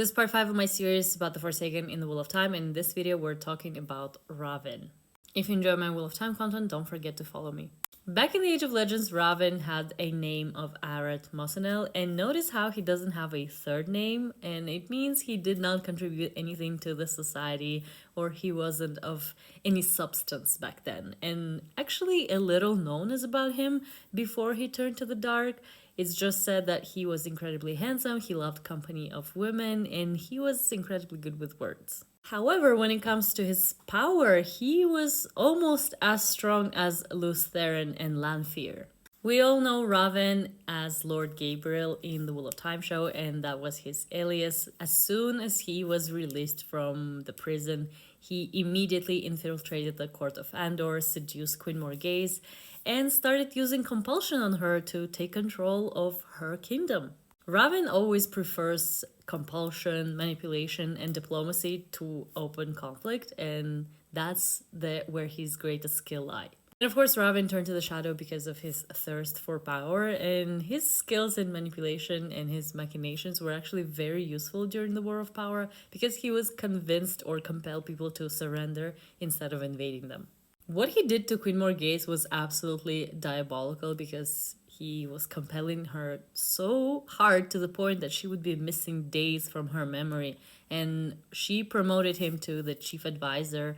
This is part 5 of my series about the Forsaken in the Wheel of Time, and in this video we're talking about Raven. If you enjoy my Wheel of Time content, don't forget to follow me. Back in the Age of Legends, Raven had a name of Arat Mosanel, and notice how he doesn't have a third name, and it means he did not contribute anything to the society, or he wasn't of any substance back then. And actually a little known is about him before he turned to the dark. It's just said that he was incredibly handsome, he loved company of women, and he was incredibly good with words. However, when it comes to his power, he was almost as strong as Luz Theron and Lanfear. We all know Raven as Lord Gabriel in the Wheel of Time show, and that was his alias. As soon as he was released from the prison, he immediately infiltrated the court of Andor, seduced Queen Morghese, and started using compulsion on her to take control of her kingdom. Raven always prefers compulsion, manipulation, and diplomacy to open conflict, and that's where his greatest skill lie. And of course, Raven turned to the shadow because of his thirst for power, and his skills in manipulation and his machinations were actually very useful during the War of Power because he was convinced or compelled people to surrender instead of invading them. What he did to Queen Morghese was absolutely diabolical because he was compelling her so hard to the point that she would be missing days from her memory, and she promoted him to the chief advisor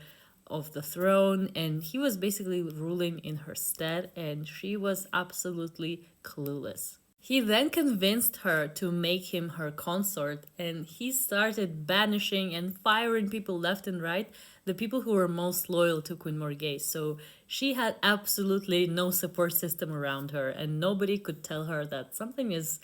of the throne, and he was basically ruling in her stead, and she was absolutely clueless. He then convinced her to make him her consort, and he started banishing and firing people left and right, the people who were most loyal to Queen Morghese. So she had absolutely no support system around her, and nobody could tell her that something is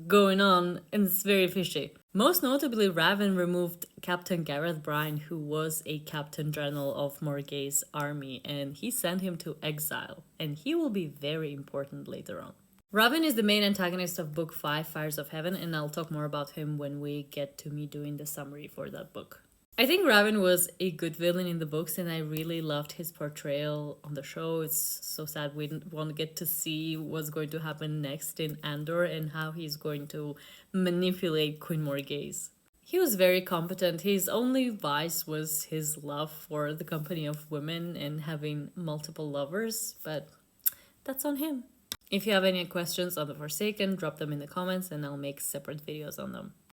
going on, and it's very fishy. Most notably, Raven removed Captain Gareth Bryan, who was a Captain General of Morghese's army, and he sent him to exile, and he will be very important later on. Raven is the main antagonist of Book 5, Fires of Heaven, and I'll talk more about him when we get to me doing the summary for that book. I think Raven was a good villain in the books, and I really loved his portrayal on the show. It's so sad we won't get to see what's going to happen next in Andor and how he's going to manipulate Queen Morghese. He was very competent. His only vice was his love for the company of women and having multiple lovers, but that's on him. If you have any questions on the Forsaken, drop them in the comments and I'll make separate videos on them.